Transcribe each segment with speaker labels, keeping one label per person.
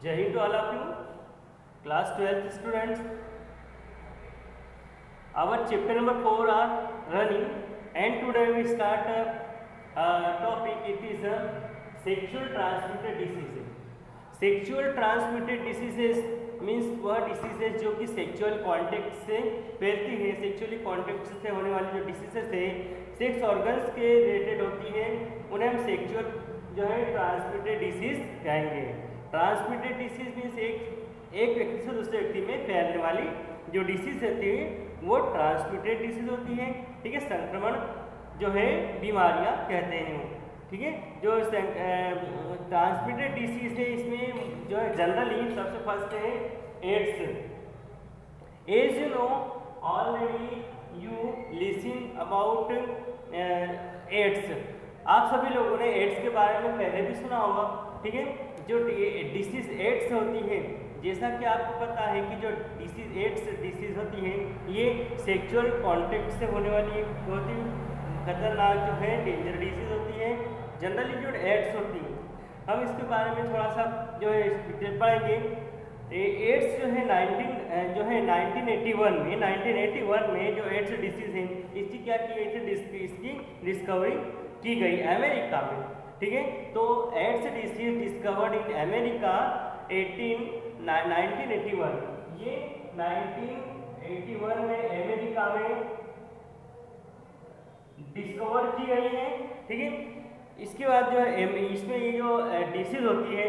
Speaker 1: Jai Hind to all of you, class 12th students. Our chapter number 4 are running, and today we start a topic. It is sexual transmitted diseases. Sexual transmitted diseases means वह diseases जो कि sexual contact से फैलती है, sexually contact से होने वाली जो डिसीजेस है सेक्स ऑर्गन्स के रिलेटेड होती है, उन्हें हम सेक्सुअल जो है ट्रांसमिटेड डिसीज कहेंगे। ट्रांसमिटेड डिसीज मीन्स एक व्यक्ति से दूसरे व्यक्ति में फैलने वाली जो डिसीज होती है वो ट्रांसमिटेड डिसीज होती है। ठीक है, संक्रमण जो है बीमारियां कहते हैं, ठीक है। जो ट्रांसमिटेड डिसीज है इसमें जो है जनरली सबसे फर्स्ट है AIDS. As you know already you listen about AIDS. आप सभी लोगों ने एड्स के बारे में पहले भी सुना होगा, ठीक है। जो डिसीज एड्स होती है, जैसा कि आपको पता है कि जो डिसीज एड्स डिसीज होती है ये सेक्सुअल कॉन्टेक्ट से होने वाली बहुत ही खतरनाक जो है डेंजर डिसीज होती है। जनरली जो एड्स होती है हम इसके बारे में थोड़ा सा जो है डिटेल पढ़ेंगे। एड्स जो है 1981 में जो एड्स डिसीज है इसकी क्या की गई थी, इसकी डिस्कवरी की गई अमेरिका में, ठीक है। तो AIDS disease discovered in America 1981, ये 1981 में अमेरिका में डिस्कवर की गई है, ठीक है। इसके बाद जो है इसमें ये जो डिसीज होती है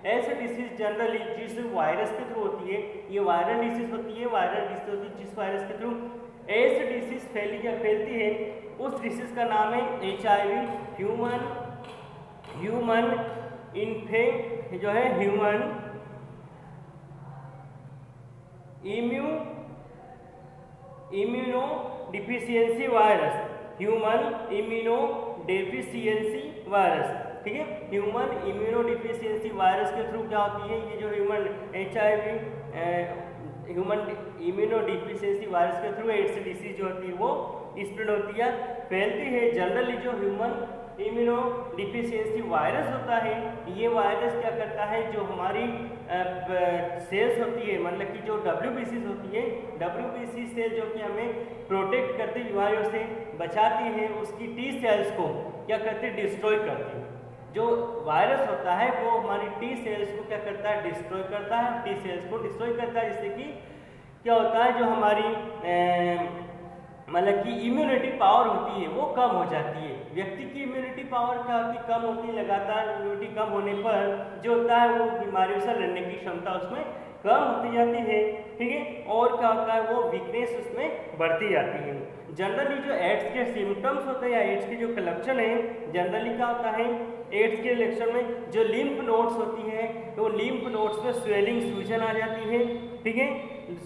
Speaker 1: एड्स डिसीज जनरली जिस वायरस के थ्रू होती है, ये वायरल डिसीज होती है। वायरल डिसीज होती है जिस वायरस के थ्रू एड्स डिसीज फैलती है उस डिसीज का नाम है HIV, ह्यूमन इन्फेक्ट जो है human immuno deficiency virus, human immuno deficiency virus, ठीक है। ह्यूमन इम्यूनो डिफिशियंसी वायरस के थ्रू क्या होती है, ये जो HIV human immuno deficiency virus के थ्रू एड्स डिसीज जो होती है वो स्प्रेड होती है, फैलती है। जनरली जो ह्यूमन इम्यूनो डिफिशियंसी वायरस होता है ये वायरस क्या करता है, जो हमारी सेल्स होती है, मतलब कि जो WBCs होती है, WBC सेल जो कि हमें प्रोटेक्ट करती बीमारियों से बचाती है, उसकी T सेल्स को क्या करती है, डिस्ट्रॉय करती है। जो वायरस होता है वो हमारी T सेल्स को क्या करता है, डिस्ट्रॉय करता है, T सेल्स को डिस्ट्रॉय करता है, जिससे कि क्या होता है, जो हमारी मतलब कि इम्यूनिटी पावर होती है वो कम हो जाती है। व्यक्ति की इम्यूनिटी पावर क्या होती है, कम होती है। लगातार इम्यूनिटी कम होने पर जो होता है वो बीमारियों से लड़ने की क्षमता उसमें कम होती जाती है, ठीक है। और क्या होता है, वो वीकनेस उसमें बढ़ती जाती है। जनरली जो एड्स के सिम्टम्स होते हैं या एड्स के जो लक्षण है, जनरली क्या होता है, एड्स के लक्षण में जो लिम्फ नोड्स होती है तो लिम्फ नोड्स में स्वेलिंग सूजन आ जाती है, ठीक है।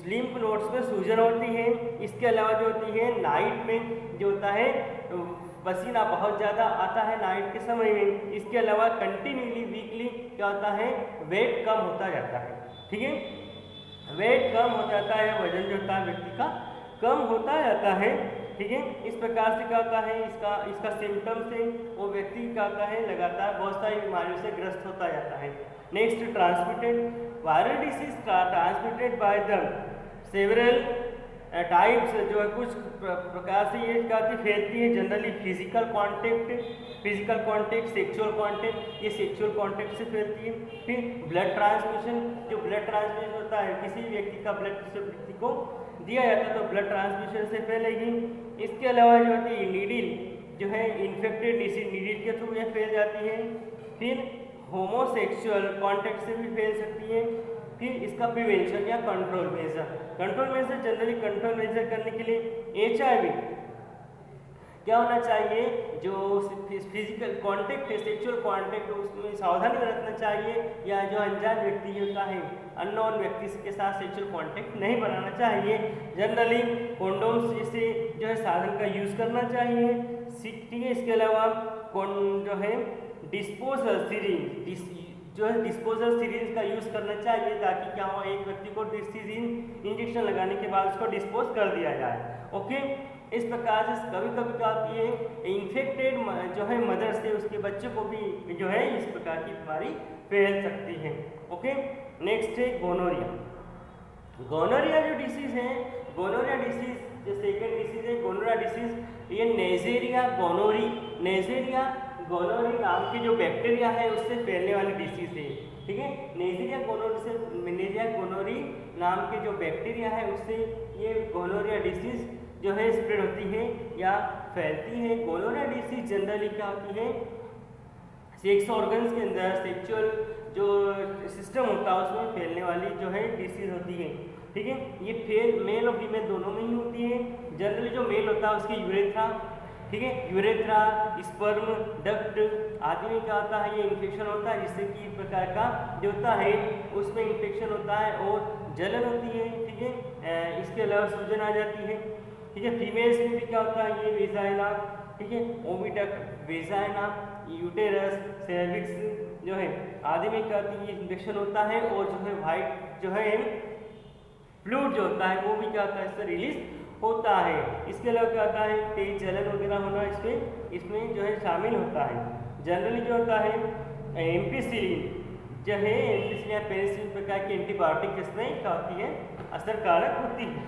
Speaker 1: लिम्फ नोड्स में सूजन होती है। इसके अलावा जो होती है नाइट में जो होता है पसीना बहुत ज़्यादा आता है नाइट के समय में। इसके अलावा कंटिन्यूली वीकली क्या होता है, वेट कम होता जाता है, ठीक है। वेट कम हो जाता है, वजन जो होता है व्यक्ति का कम होता जाता है, ठीक है। इस प्रकार से क्या होता है, इसका सिम्टम्स है वो व्यक्ति क्या होता है, लगातार बहुत सारी बीमारियों से ग्रस्त होता जाता है। Next transmitted viral disease transmitted by the several types, जो है कुछ प्रकार से ये क्या फैलती है। Generally physical contact, sexual contact, ये सेक्सुअल कांटेक्ट से फैलती है। फिर ब्लड ट्रांसमिशन, जो ब्लड ट्रांसमिशन होता है किसी व्यक्ति का ब्लड दूसरे व्यक्ति को दिया जाता है तो ब्लड ट्रांसमिशन से फैलेगी। इसके अलावा जो होती है नीडल, जो है इन्फेक्टेड डिसीज नीडल के थ्रू ये फैल जाती है। फिर होमोसेक्सुअल कांटेक्ट से भी फैल सकती है। फिर इसका प्रिवेंशन या control measure generally control measure करने के लिए HIV क्या होना चाहिए, जो फिजिकल कांटेक्ट है, सेक्सुअल कांटेक्ट, उसमें सावधानी बरतना चाहिए। या जो अनजान व्यक्ति होता है, अननोन व्यक्ति के साथ सेक्सुअल कांटेक्ट नहीं बनाना चाहिए। जनरली कॉन्डोम्स जैसे जो है साधन का यूज़ करना चाहिए, ठीक है। इसके अलावा जो है डिस्पोजल सिरिंज का यूज़ करना चाहिए, ताकि क्या हो, एक व्यक्ति को इंजेक्शन लगाने के बाद उसको डिस्पोज कर दिया जाए, ओके। इस प्रकार से कभी कभी क्या होती है, इन्फेक्टेड जो है मदर से उसके बच्चे को भी जो है इस प्रकार की बीमारी फैल सकती है। ओके, नेक्स्ट है गोनोरिया। गोनोरिया जो डिसीज है, गोनोरिया डिसीज जो सेकेंड डिसीज है गोनोरिया डिसीज, ये नेजेरिया गोनोरी, नेजेरिया गोनोरी नाम के जो बैक्टीरिया है उससे फैलने वाली डिसीज है। ठीक है, नेजेरिया गोनोरी से, नेजेरिया गोनोरी नाम के जो बैक्टीरिया है उससे ये गोनोरिया डिसीज जो है स्प्रेड होती है या फैलती है। गोनोरिया डिसीज जनरली क्या होती है, सेक्स ऑर्गन्स के अंदर सेक्सुअल जो सिस्टम होता है उसमें फैलने वाली जो है डिसीज होती है। ठीक है, ये मेल और फीमेल दोनों में ही होती है। जनरली जो मेल होता है उसकी यूरेथ्रा, ठीक है, यूरेथ्रा, स्पर्म डक्ट आदि में क्या होता है, ये इन्फेक्शन होता है जिससे कि इस प्रकार का जो होता है उसमें इन्फेक्शन होता है और जलन होती है। ठीक है, इसके अलावा सूजन आ जाती है। ठीक है, फीमेल्स में भी क्या होता है, ये वेजाइना, ठीक है, ओविडक्ट, वेजाइना, यूटेरस, सर्विक्स जो है आदि में क्या होती है इन्फेक्शन होता है और जो है वाइट जो है फ्लूइड जो होता है वो भी क्या होता है इससे रिलीज होता है। इसके अलावा क्या होता है, तेज जलन वगैरह होना इसमें जो है शामिल होता है। जनरली जो होता है एम्पिसिलिन जो है, एम्पिसिलिन या पेनिसिलिन प्रकार की एंटीबायोटिक जिसमें क्या होती है असरकारक होती है।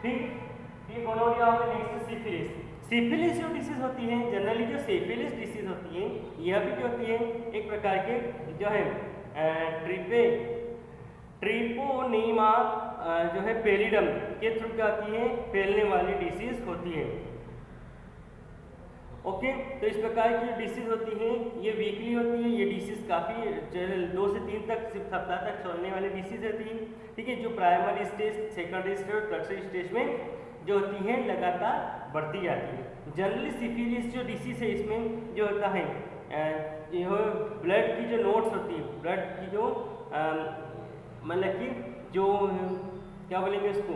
Speaker 1: ठीक, ये गोनोरिया हो गया। Next syphilis. सिफिलिस जो डिसीज होती है, जनरली जो सिफिलिस डिसीज होती है यह भी क्या होती है एक प्रकार के जो है ट्रिपोनीमा जो है पेलिडम के थ्रू क्या होती है फैलने वाली डिसीज होती है। ओके, तो इस प्रकार की जो डिसीज होती है ये वीकली होती है। ये डिसीज काफ़ी 2 से 3 तक सप्ताह तक चलने वाली डिसीज होती है। ठीक है, जो प्राइमरी स्टेज, सेकेंडरी स्टेज और टर्शरी स्टेज में जो होती है लगातार बढ़ती जाती है। जनरली सिफिलिस जो डिसीज है इसमें जो होता है ये ब्लड की जो नोट्स होती है, ब्लड की जो मतलब कि जो क्या बोलेंगे उसको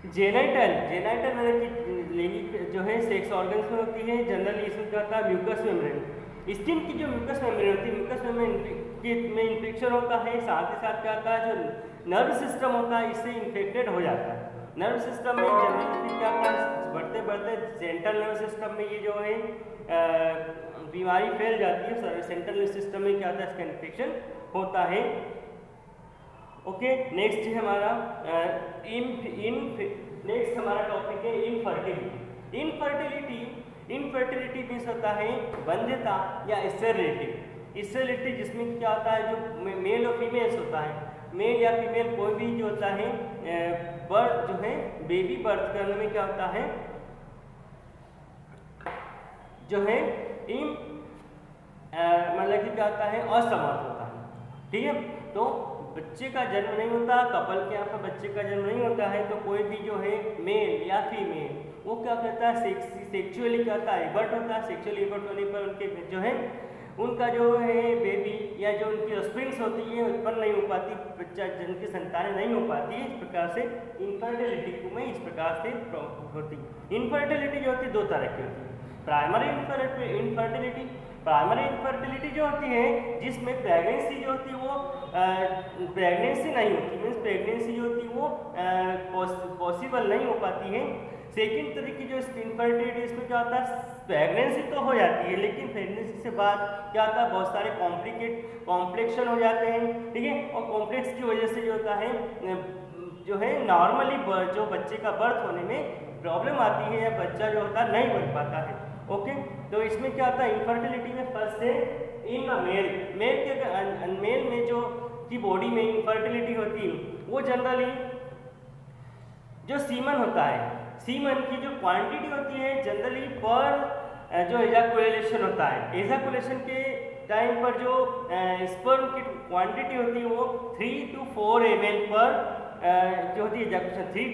Speaker 1: जेनाइटल मतलब कि लेगी जो है सेक्स ऑर्गन्स में होती है। जनरली इसमें क्या होता है म्यूकस मेम्ब्रेन, स्किन की जो म्यूकस मेम्ब्रेन होती है, म्यूकस मेम्ब्रेन में इन्फेक्शन होता है। साथ ही साथ क्या होता है जो नर्व सिस्टम होता है इससे इन्फेक्टेड हो जाता है। नर्व सिस्टम में जनरली क्या होता है बढ़ते बढ़ते सेंट्रल नर्व सिस्टम में ये जो है बीमारी फैल जाती है। सेंट्रल नर्व सिस्टम में क्या होता है इसका इन्फेक्शन होता है। ओके, नेक्स्ट है हमारा नेक्स्ट हमारा टॉपिक है इनफर्टिलिटी। इनफर्टिलिटी मीन्स होता है बंध्यता या स्टेरिलिटी जिसमें क्या होता है जो मेल और फीमेल्स होता है, मेल या फीमेल कोई भी जो होता है बर्थ जो है बेबी बर्थ करने में क्या होता है जो है मतलब कि क्या होता है असमर्थ होता है। ठीक है, तो बच्चे का जन्म नहीं होता, कपल के यहाँ पर बच्चे का जन्म नहीं होता है तो कोई भी जो है मेल या फीमेल वो क्या करता है सेक्सुअली क्या होता है एबर्ट होता है। सेक्सुअली एबर्ट होने पर उनके जो है उनका जो है बेबी या जो उनकी ऑफस्प्रिंग्स होती है उत्पन्न नहीं हो पाती, बच्चा जिनकी संतानें नहीं हो पाती है। इस प्रकार से इनफर्टिलिटी में इस प्रकार से होती है। इनफर्टिलिटी जो होती है 2 तरह की होती है। प्राइमरी इनफर्टिलिटी जो होती है जिसमें प्रेगनेंसी जो होती है वो प्रेगनेंसी नहीं होती, मीन्स प्रेगनेंसी जो होती है वो पॉसिबल नहीं हो पाती है। सेकेंड तरह की जो इनफर्टिलिटी इसमें क्या होता है प्रेगनेंसी तो हो जाती है लेकिन प्रेगनेंसी से बाद क्या होता है बहुत सारे कॉम्प्लेक्शन हो जाते हैं। ठीक है, और कॉम्प्लेक्स की वजह से जो होता है जो है नॉर्मली जो बच्चे का बर्थ होने में प्रॉब्लम आती है या बच्चा जो होता है नहीं बन पाता है। ओके, तो इसमें क्या होता है इनफर्टिलिटी में फर्स्ट है इन मेल में जो की बॉडी में इनफर्टिलिटी होती है वो जनरली जो सीमन होता है, सीमन की जो क्वांटिटी होती है जनरली पर जो एजाकुलेशन होता है, एजाकुलेशन के टाइम पर जो स्पर्म की क्वांटिटी होती है वो 3 to 4 ml पर जो होती है एजाकुलेशन 3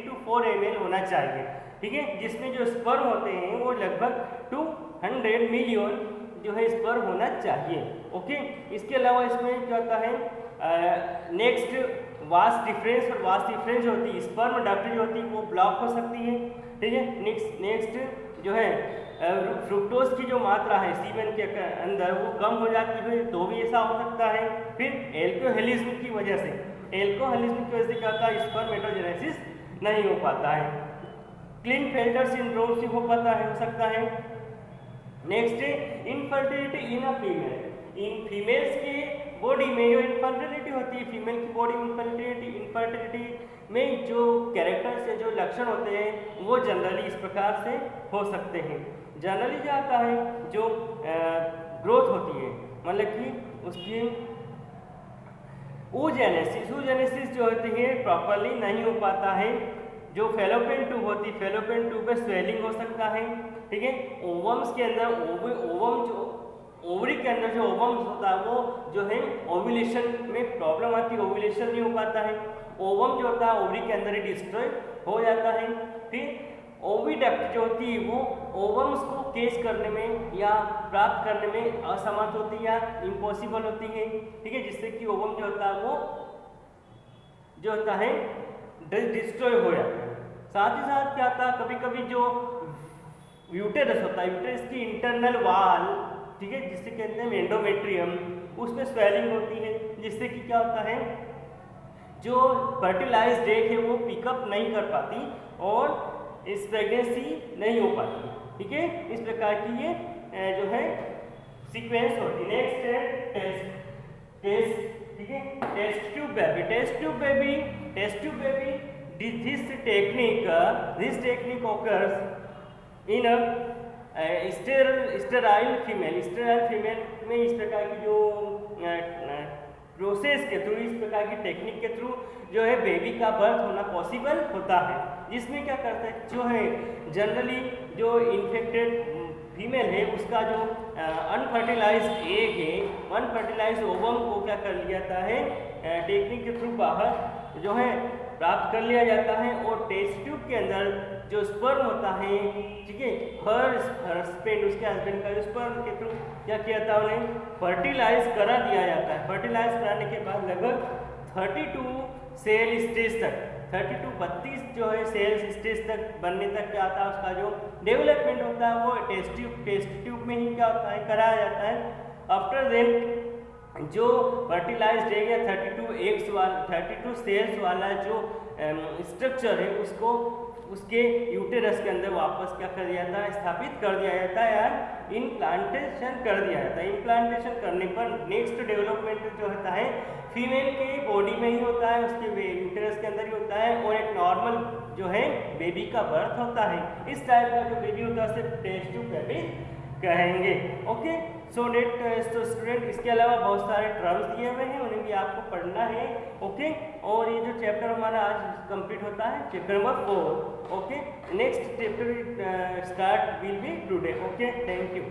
Speaker 1: to 4 ml होना चाहिए। ठीक है, जिसमें जो स्पर्म होते हैं वो लगभग 200 मिलियन जो है स्पर्म होना चाहिए। ओके, इसके अलावा इसमें क्या होता है नेक्स्ट वास्ट डिफरेंस, और वास्ट डिफरेंस जो होती है स्पर्म डक्ट जो होती है वो ब्लॉक हो सकती है। ठीक है, नेक्स्ट जो है फ्रुक्टोज की जो मात्रा है सीमेन के अंदर वो कम हो जाती है तो भी ऐसा हो सकता है। फिर एल्कोहलिज्म की वजह से क्या होता है स्पर्मेटोजेनेसिस नहीं हो पाता है। क्लिनफेल्टर सिंड्रोम से हो सकता है। नेक्स्ट है infertility in a female. In females के बॉडी में जो इनफर्टिलिटी होती है, फीमेल की बॉडी में इनफर्टिलिटी में जो कैरेक्टर्स या जो लक्षण होते हैं वो जनरली इस प्रकार से हो सकते हैं। जनरली क्या होता है, जो ग्रोथ होती है, मतलब कि उसकी oogenesis जो होती है प्रॉपरली नहीं हो पाता है। जो फेलोपियन ट्यूब होती है, फेलोपियन ट्यूब में स्वेलिंग हो सकता है, ठीक है। ओवम्स के अंदर ओवम जो ओवरी के अंदर जो ओवम्स होता है वो जो है ओव्यूलेशन में प्रॉब्लम आती है, ओव्यूलेशन नहीं हो पाता है। ओवम जो होता है ओवरी के अंदर ही डिस्ट्रॉय हो जाता है। फिर ओविडक्ट जो होती है वो ओवम्स को केस करने में या प्राप्त करने में असमर्थ होती है या इम्पॉसिबल होती है, ठीक है, जिससे कि ओवम जो होता है वो जो होता है डिस्ट्रॉय हो जाता है। साथ ही साथ क्या होता है, कभी कभी जो यूटेरस होता है, यूटेरस की इंटरनल वाल, ठीक है, जिससे कहते हैं एंडोमेट्रियम, उसमें स्वेलिंग होती है, जिससे कि क्या होता है, जो फर्टिलाइज्ड एग है वो पिकअप नहीं कर पाती और इस प्रेगनेंसी नहीं हो पाती, ठीक है। इस प्रकार की ये जो है सीक्वेंस होती है। नेक्स्ट है टेस्ट, ठीक है, test tube baby, this technique occurs in a sterile female में इस प्रकार की जो प्रोसेस के थ्रू, इस प्रकार की टेक्निक के थ्रू जो है बेबी का बर्थ होना पॉसिबल होता है। जिसमें क्या करता है, जो है जनरली जो इन्फेक्टेड फीमेल है उसका जो अनफर्टिलाइज्ड एग है, अनफर्टिलाइज्ड ओवम को क्या कर लिया जाता है, टेक्निक के थ्रू बाहर जो है प्राप्त कर लिया जाता है और टेस्ट ट्यूब के अंदर जो स्पर्म होता है, ठीक है, हर हस्बैंड, उसके हस्बैंड का जो स्पर्म के थ्रू क्या किया जाता है, उन्हें फर्टिलाइज करा दिया जाता है। फर्टिलाइज कराने के बाद लगभग 32 सेल स्टेज तक, 32 जो है सेल्स स्टेज तक बनने तक क्या होता है, उसका जो डेवलपमेंट होता है वो टेस्ट ट्यूब में ही क्या होता है, कराया जाता है। आफ्टर देन जो फर्टिलाइज्ड एग या 32 सेल्स वाला जो स्ट्रक्चर है उसको उसके यूटेरस के अंदर वापस क्या कर दिया जाता है, स्थापित कर दिया जाता है या इम्प्लांटेशन कर दिया जाता है। इम्प्लांटेशन करने पर नेक्स्ट डेवलपमेंट जो होता है फीमेल के बॉडी में ही होता है, उसके यूटेरस के अंदर ही होता है और एक नॉर्मल जो है बेबी का बर्थ होता है। इस टाइप का जो बेबी होता है उसे टेस्ट ट्यूब बेबी कहेंगे। ओके, सो स्टूडेंट इसके अलावा बहुत सारे टर्म्स दिए हुए हैं, उन्हें भी आपको पढ़ना है। ओके, और ये जो चैप्टर हमारा आज कंप्लीट होता है chapter number 4। Okay, next chapter start will be today. Okay, thank you.